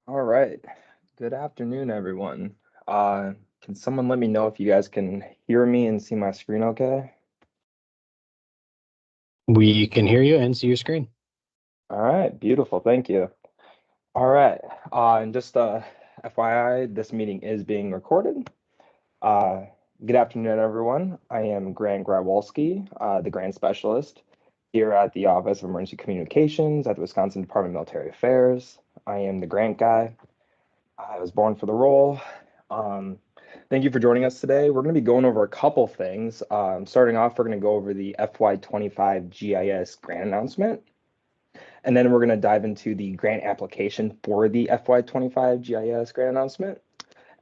All right. Good afternoon, everyone. Can someone let me know if you guys can hear me and see my screen okay? We can hear you and see your screen. All right, beautiful. Thank you. All right. And just FYI, this meeting is being recorded. Uh, Good afternoon, everyone. I am Grant Grabowski, the grant specialist here at the Office of Emergency Communications at the Wisconsin Department of Military Affairs. I am the grant guy. I was born for the role. Um, Thank you for joining us today. We're going to be going over a couple things. Starting off, we're going to go over the FY25 GIS grant announcement, and then we're going to dive into the grant application for the FY25 GIS grant announcement,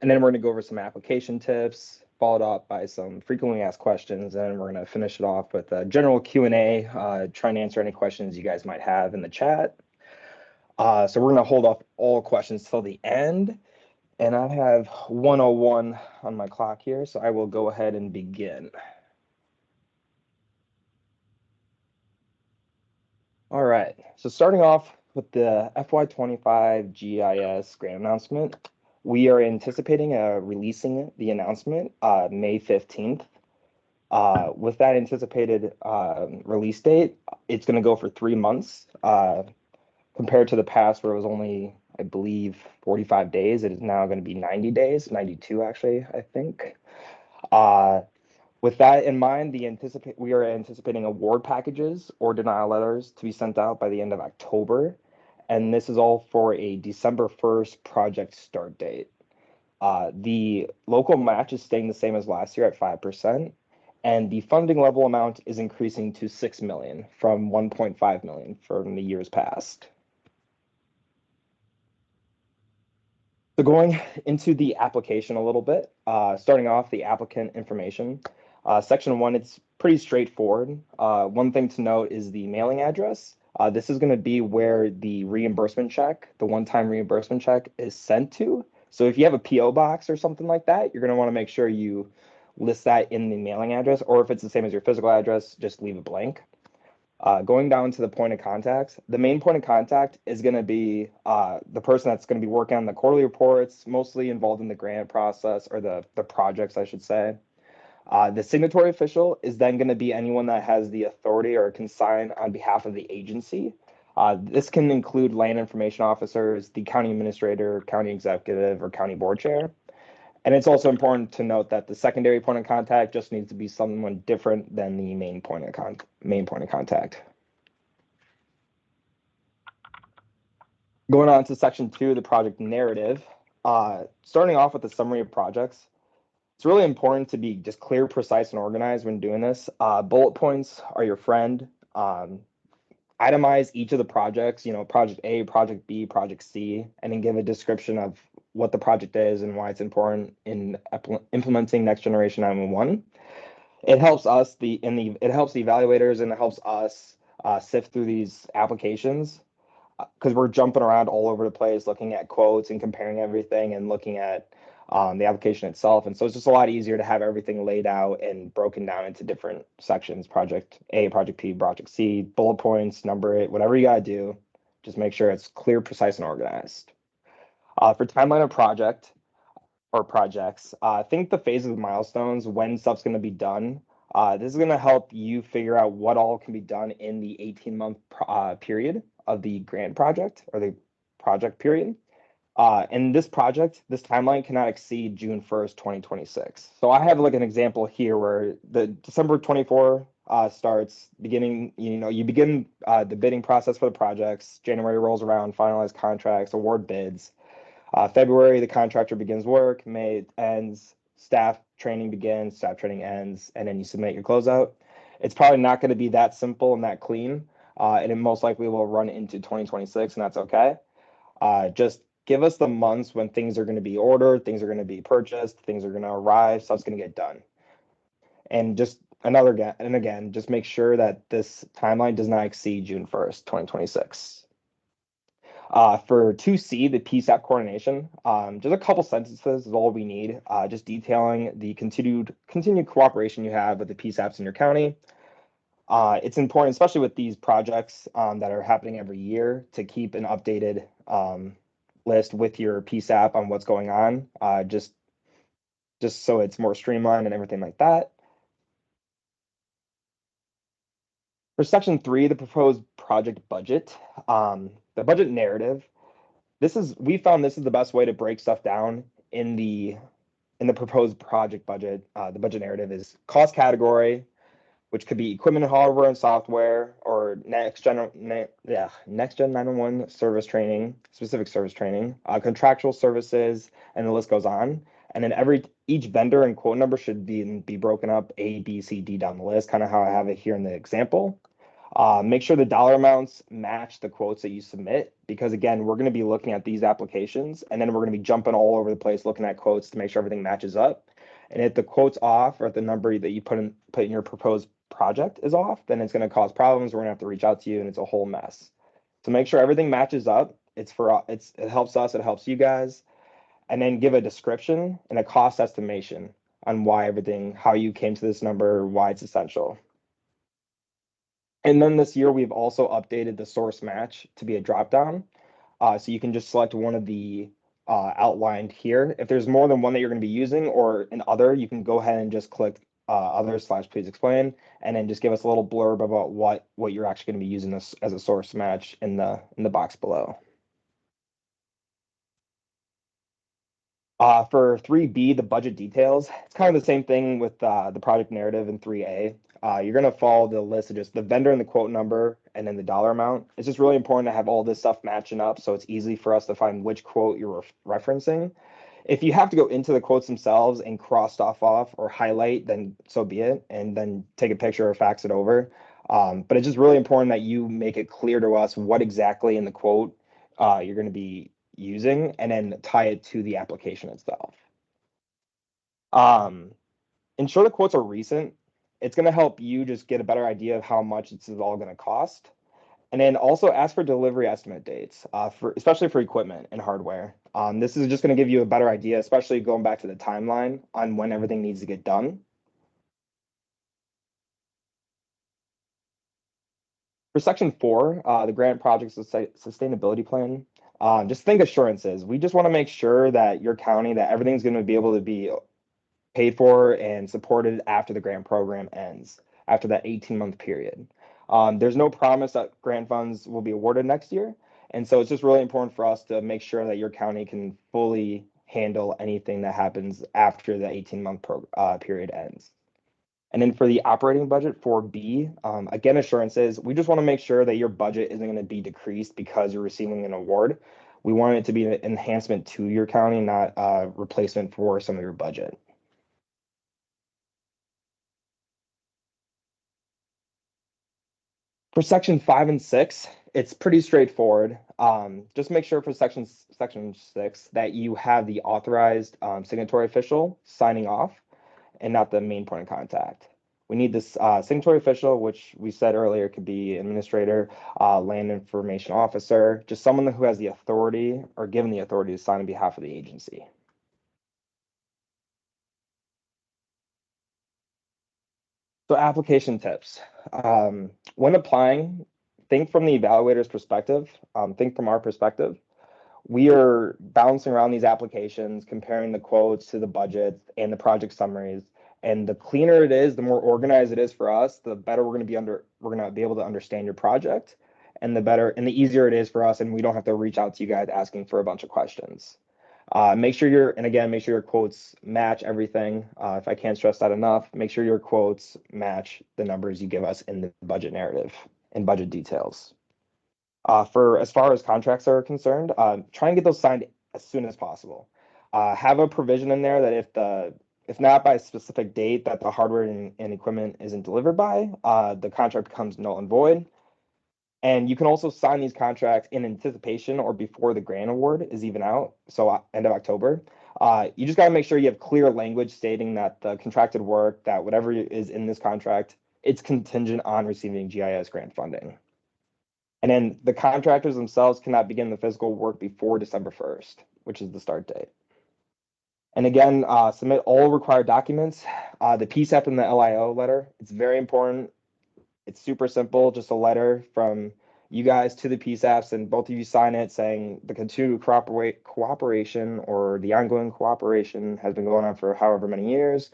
and then we're going to go over some application tips, followed up by some frequently asked questions, and we're going to finish it off with a general Q&A, trying to answer any questions you guys might have in the chat. So we're going to hold off all questions till the end. And I have 101 on my clock here, so I will go ahead and begin. All right, so starting off with the FY25 GIS grant announcement, we are anticipating releasing the announcement May 15th. With that anticipated release date, it's going to go for 3 months. Compared to the past where it was only, I believe, 45 days, it is now going to be 90 days, 92 actually, I think. Uh, with that in mind, we are anticipating award packages or denial letters to be sent out by the end of October, and this is all for a December 1st project start date. The local match is staying the same as last year at 5%, and the funding level amount is increasing to 6 million from 1.5 million from the years past. So going into the application a little bit, starting off the applicant information. Section 1, it's pretty straightforward. One thing to note is the mailing address. This is going to be where the reimbursement check, the one-time reimbursement check, is sent to. So if you have a PO box or something like that, you're going to want to make sure you list that in the mailing address, or if it's the same as your physical address, just leave it blank. Going down to the point of contact, the main point of contact is going to be the person that's going to be working on the quarterly reports, mostly involved in the grant process or the projects, I should say. The signatory official is then going to be anyone that has the authority or can sign on behalf of the agency. This can include land information officers, the county administrator, county executive, or county board chair. And it's also important to note that the secondary point of contact just needs to be someone different than the main point of contact. Going on to section 2, the project narrative. Starting off with the summary of projects, it's really important to be just clear, precise, and organized when doing this. Bullet points are your friend. Itemize each of the projects, project A, project B, project C, and then give a description of what the project is and why it's important in implementing next generation 911. It helps us it helps the evaluators, and it helps us sift through these applications because we're jumping around all over the place, looking at quotes and comparing everything and looking at the application itself. And so it's just a lot easier to have everything laid out and broken down into different sections: project A, project B, project C, bullet points, number it, whatever you got to do. Just make sure it's clear, precise, and organized. For timeline of project or projects, think the phases of milestones, when stuff's going to be done. This is going to help you figure out what all can be done in the 18-month period of the grant project or the project period. And this timeline cannot exceed June 1st, 2026. So I have like an example here where the December 24 starts beginning, you begin the bidding process for the projects. January rolls around, finalize contracts, award bids. February, the contractor begins work. May it ends, staff training begins, staff training ends, and then you submit your closeout. It's probably not going to be that simple and that clean, and it most likely will run into 2026, and that's okay. Just give us the months when things are going to be ordered, things are going to be purchased, things are going to arrive, stuff's going to get done. And just make sure that this timeline does not exceed June 1st, 2026. For 2C, the PSAP coordination, just a couple sentences is all we need, just detailing the continued cooperation you have with the PSAPs in your county. It's important, especially with these projects that are happening every year, to keep an updated list with your PSAP on what's going on, just so it's more streamlined and everything like that. For section 3, the proposed project budget, the budget narrative, we found this is the best way to break stuff down in the proposed project budget. The budget narrative is cost category, which could be equipment, hardware, and software, or next gen 911 service training, specific service training, contractual services, and the list goes on. And then each vendor and quote number should be broken up A, B, C, D down the list, kind of how I have it here in the example. Make sure the dollar amounts match the quotes that you submit, because again, we're going to be looking at these applications and then we're going to be jumping all over the place looking at quotes to make sure everything matches up. And if the quote's off or if the number that you put in your proposed project is off, then it's going to cause problems. We're going to have to reach out to you and it's a whole mess. So make sure everything matches up. It helps us, it helps you guys. And then give a description and a cost estimation on how you came to this number, why it's essential. And then this year, we've also updated the source match to be a dropdown. So you can just select one of the outlined here. If there's more than one that you're going to be using or an other, you can go ahead and just click other/please explain, and then just give us a little blurb about what you're actually going to be using this as a source match in the box below. For 3B, the budget details, it's kind of the same thing with the project narrative in 3A. You're going to follow the list of just the vendor and the quote number and then the dollar amount. It's just really important to have all this stuff matching up so it's easy for us to find which quote you're referencing. If you have to go into the quotes themselves and cross stuff off or highlight, then so be it, and then take a picture or fax it over. But it's just really important that you make it clear to us what exactly in the quote you're going to be using, and then tie it to the application itself. Ensure the quotes are recent. It's going to help you just get a better idea of how much this is all going to cost. And then also ask for delivery estimate dates, especially for equipment and hardware. This is just going to give you a better idea, especially going back to the timeline on when everything needs to get done. For section 4, the grant project sustainability plan, just think assurances. We just want to make sure that your county, that everything's going to be able to be paid for and supported after the grant program ends, after that 18-month period. There's no promise that grant funds will be awarded next year. And so it's just really important for us to make sure that your county can fully handle anything that happens after the 18-month period ends. And then for the operating budget for B, again, assurances, we just want to make sure that your budget isn't going to be decreased because you're receiving an award. We want it to be an enhancement to your county, not a replacement for some of your budget. For section 5 and 6, it's pretty straightforward. Just make sure for section 6 that you have the authorized signatory official signing off and not the main point of contact. We need this signatory official, which we said earlier could be administrator, land information officer, just someone who has the authority or given the authority to sign on behalf of the agency. So application tips. When applying, think from the evaluator's perspective, think from our perspective. We are bouncing around these applications, comparing the quotes to the budgets and the project summaries. And the cleaner it is, the more organized it is for us, the better we're going to be able to understand your project, and the easier it is for us, and we don't have to reach out to you guys asking for a bunch of questions. Make sure your quotes match everything. If I can't stress that enough, make sure your quotes match the numbers you give us in the budget narrative and budget details. For as far as contracts are concerned, try and get those signed as soon as possible. Have a provision in there that if not by a specific date that the hardware and equipment isn't delivered by, the contract becomes null and void. And you can also sign these contracts in anticipation or before the grant award is even out, so end of October. You just got to make sure you have clear language stating that the contracted work, that whatever is in this contract, it's contingent on receiving GIS grant funding. And then the contractors themselves cannot begin the physical work before December 1st, which is the start date. And again, submit all required documents. The PSAP and the LIO letter, it's very important. It's super simple, just a letter from you guys to the PSAPs, and both of you sign it saying the continued cooperation or the ongoing cooperation has been going on for however many years,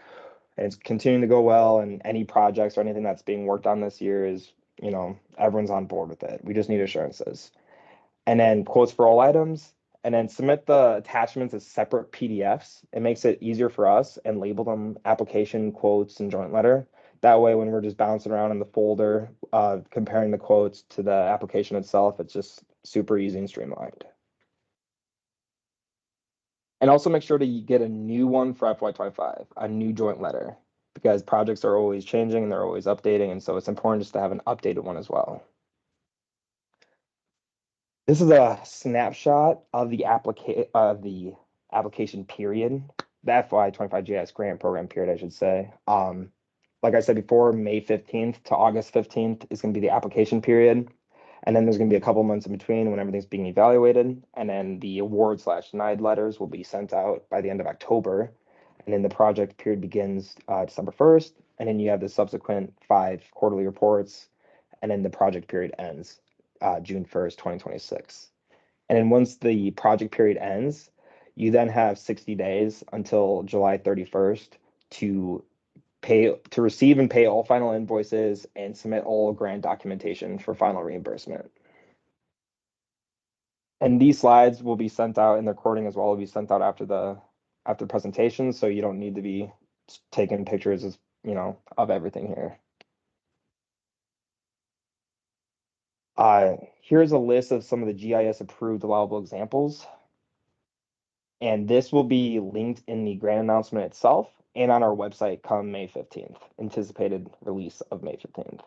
and it's continuing to go well, and any projects or anything that's being worked on this year is, everyone's on board with it. We just need assurances. And then quotes for all items, and then submit the attachments as separate PDFs. It makes it easier for us and label them application, quotes, and joint letter. That way, when we're just bouncing around in the folder, comparing the quotes to the application itself, it's just super easy and streamlined. And also make sure to get a new one for FY25, a new joint letter, because projects are always changing and they're always updating, and so it's important just to have an updated one as well. This is a snapshot of the application period, the FY25 GIS grant program period, I should say. Like I said before, May 15th to August 15th is going to be the application period. And then there's going to be a couple months in between when everything's being evaluated. And then the award/denied letters will be sent out by the end of October. And then the project period begins December 1st. And then you have the subsequent 5 quarterly reports. And then the project period ends June 1st, 2026. And then once the project period ends, you then have 60 days until July 31st to receive and pay all final invoices and submit all grant documentation for final reimbursement. And these slides will be sent out, and the recording as well will be sent out after the presentation, so you don't need to be taking pictures of everything here. Here's a list of some of the GIS approved allowable examples. And this will be linked in the grant announcement itself and on our website come May 15th, anticipated release of May 15th.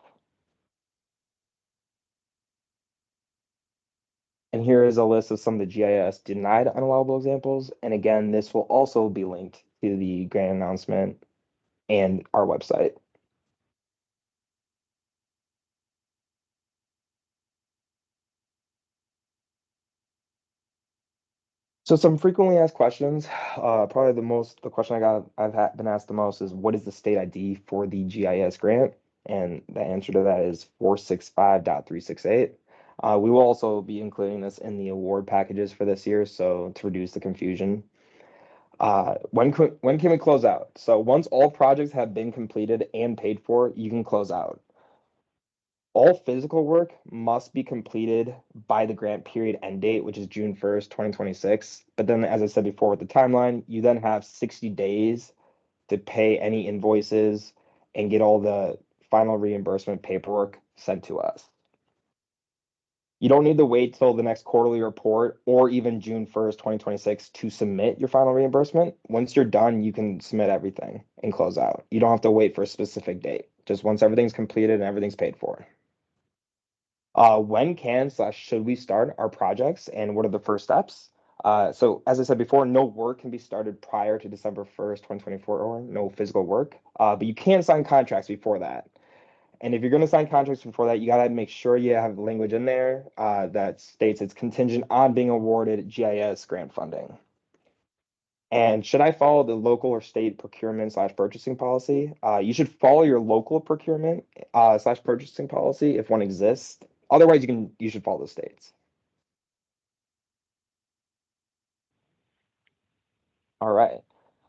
And here is a list of some of the GIS denied unallowable examples. And again, this will also be linked to the grant announcement and our website. So some frequently asked questions, probably the question I've been asked the most is, what is the state ID for the GIS grant? And the answer to that is 465.368. We will also be including this in the award packages for this year, so to reduce the confusion. When can we close out? So once all projects have been completed and paid for, you can close out. All physical work must be completed by the grant period end date, which is June 1st, 2026. But then, as I said before with the timeline, you then have 60 days to pay any invoices and get all the final reimbursement paperwork sent to us. You don't need to wait till the next quarterly report or even June 1st, 2026 to submit your final reimbursement. Once you're done, you can submit everything and close out. You don't have to wait for a specific date. Just once everything's completed and everything's paid for. When can/should we start our projects, and what are the first steps? So as I said before, no work can be started prior to December 1st, 2024, or no physical work, but you can sign contracts before that. And if you're going to sign contracts before that, you got to make sure you have language in there that states it's contingent on being awarded GIS grant funding. And should I follow the local or state procurement/purchasing policy? You should follow your local procurement slash purchasing policy if one exists. Otherwise, you should follow the states. All right.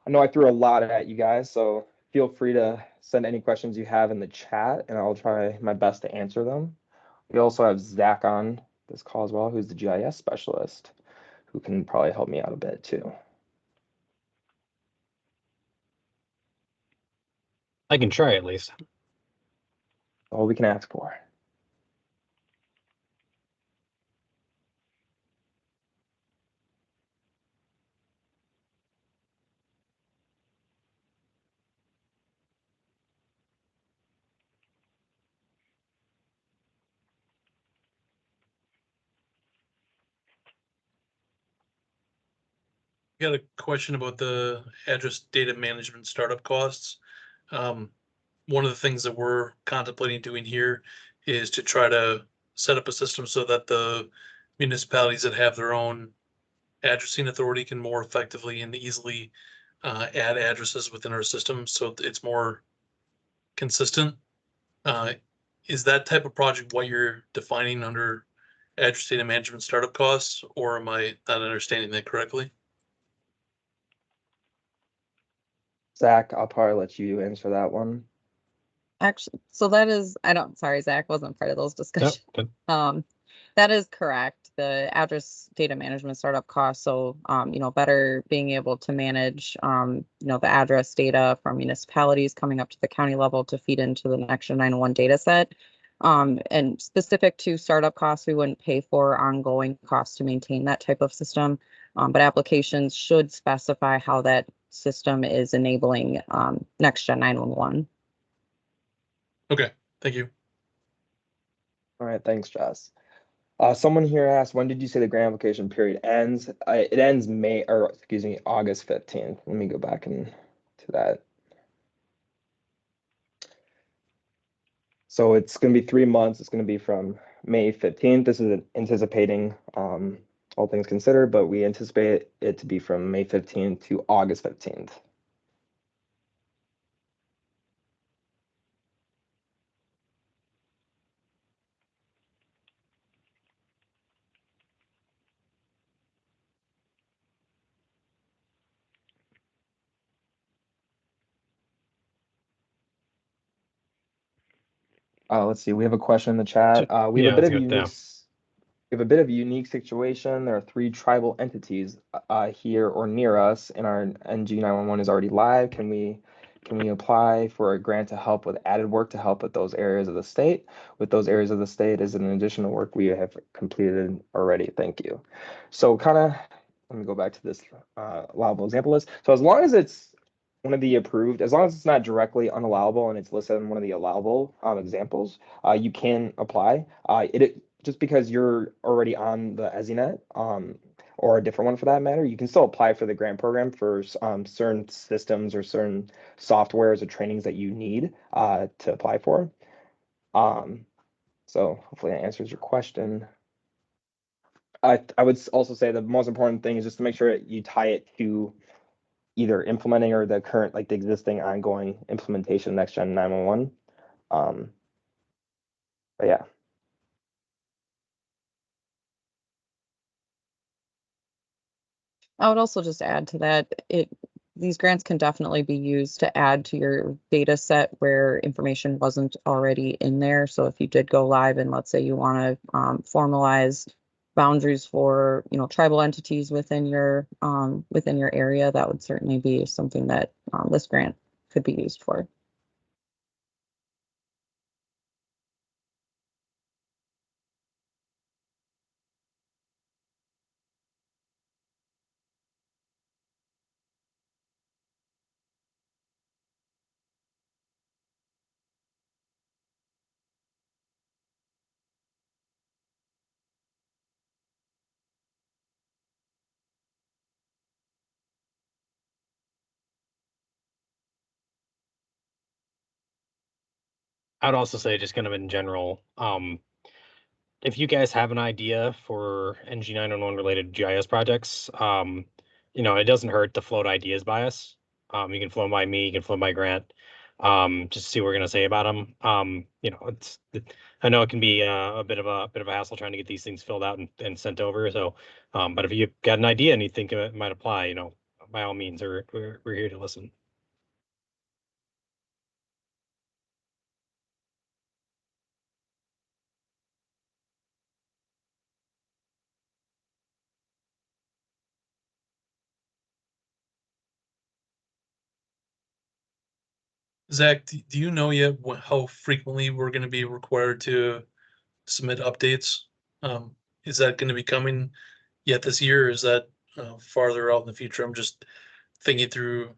I know I threw a lot at you guys, so feel free to send any questions you have in the chat, and I'll try my best to answer them. We also have Zach on this call as well, who's the GIS specialist, who can probably help me out a bit too. I can try at least. All we can ask for. Got a question about the address data management startup costs. One of the things that we're contemplating doing here is to try to set up a system so that the municipalities that have their own addressing authority can more effectively and easily add addresses within our system, so it's more consistent. Is that type of project what you're defining under address data management startup costs, or am I not understanding that correctly? Zach, I'll probably let you answer that one. Actually, so that is, sorry, Zach wasn't part of those discussions. Yep. That is correct. The address data management startup costs. So, better being able to manage, the address data from municipalities coming up to the county level to feed into the Next-Gen 911 data set. And specific to startup costs, we wouldn't pay for ongoing costs to maintain that type of system. But applications should specify how that system is enabling Next-Gen 911. Okay, thank you. All right, thanks, Jess. Someone here asked, when did you say the grant application period ends? It ends August 15th. Let me go back to that. So it's going to be 3 months. It's going to be from May 15th. This is anticipating all things considered, but we anticipate it to be from May 15th to August 15th. Let's see. We have a question in the chat. We have a bit of a unique situation. There are 3 tribal entities here or near us, and our NG911 is already live. Can we apply for a grant to help with added work to help with those areas of the state? With those areas of the state is an additional work we have completed already. Thank you. So let me go back to this allowable example list. So as long as it's one of the approved, as long as it's not directly unallowable and it's listed in one of the allowable examples, you can apply. It just because you're already on the EZNet or a different one for that matter, you can still apply for the grant program for certain systems or certain softwares or trainings that you need to apply for. So hopefully that answers your question. I would also say the most important thing is just to make sure you tie it to either implementing or the current, like the existing ongoing implementation Next-Gen 911. But yeah. I would also just add to that, these grants can definitely be used to add to your data set where information wasn't already in there. So if you did go live and let's say you want to formalize boundaries for tribal entities within your area, that would certainly be something that this grant could be used for. I'd also say just kind of in general, if you guys have an idea for NG911 related GIS projects, it doesn't hurt to float ideas by us. You can float by me, you can float by Grant, just to see what we're gonna say about them. I know it can be a bit of a hassle trying to get these things filled out and sent over. So, but if you've got an idea and you think it might apply, by all means, we're here to listen. Zach, do you know yet how frequently we're going to be required to submit updates? Is that going to be coming yet this year, or is that farther out in the future? I'm just thinking through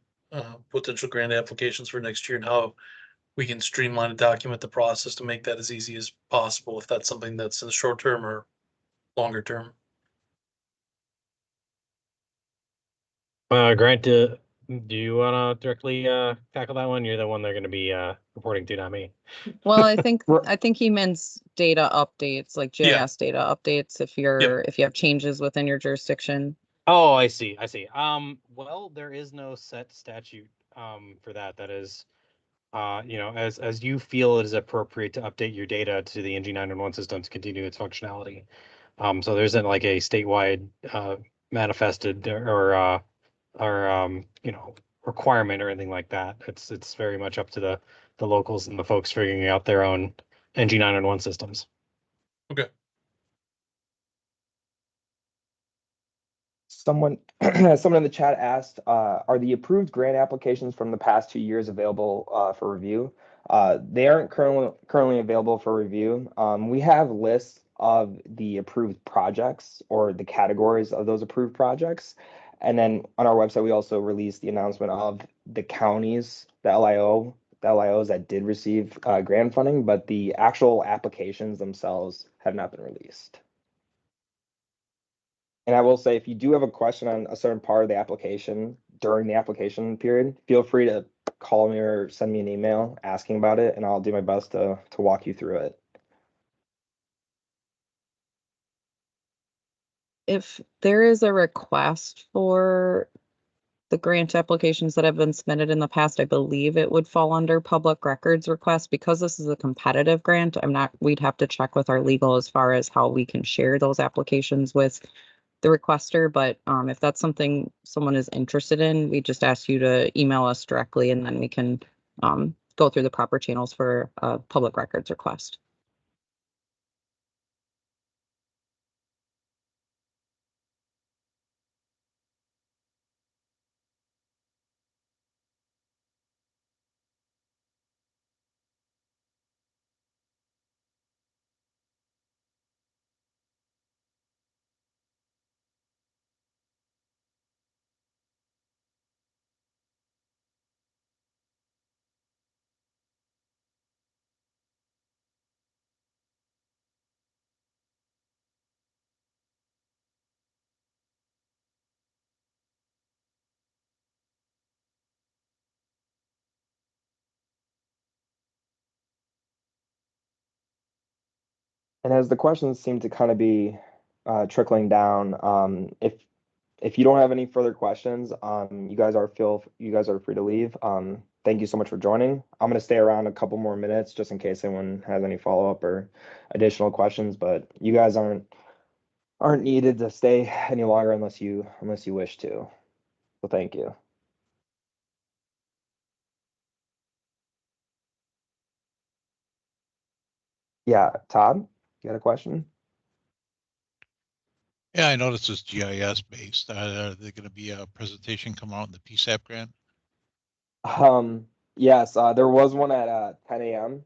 potential grant applications for next year and how we can streamline and document the process to make that as easy as possible, if that's something that's in the short term or longer term. Grant, do you want to directly tackle that one? You're the one they're going to be reporting to, not me. Well, I think he means data updates, like GIS data updates, if you have changes within your jurisdiction. Oh, I see. Well, there is no set statute for that. That is, as you feel it is appropriate to update your data to the NG911 system to continue its functionality. So there isn't like a statewide manifested or requirement or anything like that. It's very much up to the locals and the folks figuring out their own NG911 systems. Okay. Someone in the chat asked, are the approved grant applications from the past 2 years available for review? They aren't currently available for review. We have lists of the approved projects or the categories of those approved projects. And then on our website, we also released the announcement of the counties, the LIOs that did receive grant funding, but the actual applications themselves have not been released. And I will say, if you do have a question on a certain part of the application during the application period, feel free to call me or send me an email asking about it, and I'll do my best to walk you through it. If there is a request for the grant applications that have been submitted in the past, I believe it would fall under public records request. Because this is a competitive grant, we'd have to check with our legal as far as how we can share those applications with the requester. But if that's something someone is interested in, we just ask you to email us directly, and then we can go through the proper channels for a public records request. And as the questions seem to kind of be trickling down, if you don't have any further questions, you guys are free to leave. Thank you so much for joining. I'm going to stay around a couple more minutes just in case anyone has any follow-up or additional questions, but you guys aren't needed to stay any longer unless you wish to. So thank you. Yeah, Todd, you got a question? Yeah, I noticed it's GIS based. Are there going to be a presentation come out in the PSAP grant? Yes, there was one at 10 a.m.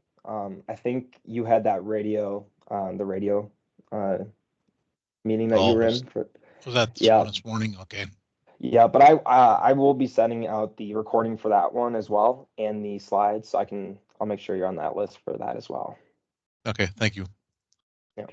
I think you had that radio, the radio meeting that you were in. Was that Yeah. this morning? Okay. Yeah, but I will be sending out the recording for that one as well and the slides, so I'll make sure you're on that list for that as well. Okay, thank you. Yeah.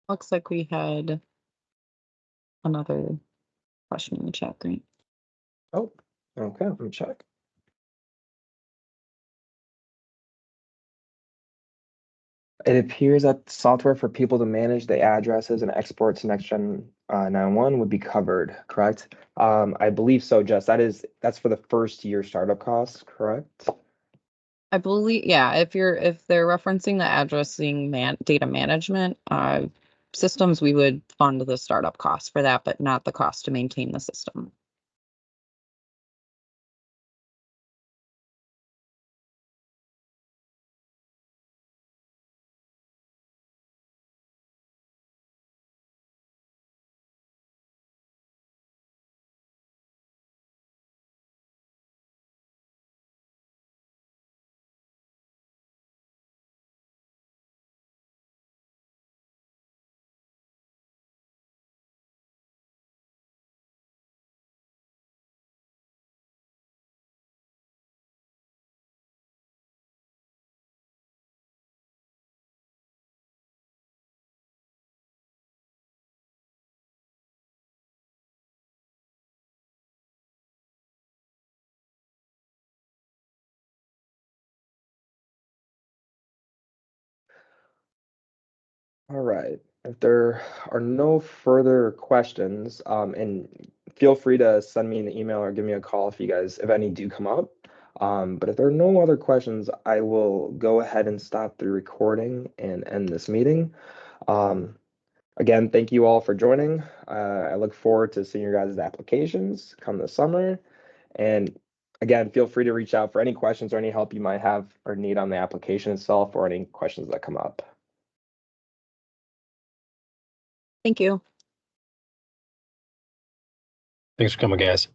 Looks like we had another question in the chat, right? Oh, okay, let me check. It appears that software for people to manage the addresses and export to NextGen 911 would be covered, correct? I believe so, Jess. That's for the first year startup costs, correct? I believe, yeah, if they're referencing the addressing data management systems, we would fund the startup costs for that, but not the cost to maintain the system. All right. If there are no further questions, and feel free to send me an email or give me a call if any do come up. But if there are no other questions, I will go ahead and stop the recording and end this meeting. Again, thank you all for joining. I look forward to seeing your guys' applications come this summer. And again, feel free to reach out for any questions or any help you might have or need on the application itself or any questions that come up. Thank you. Thanks for coming, guys.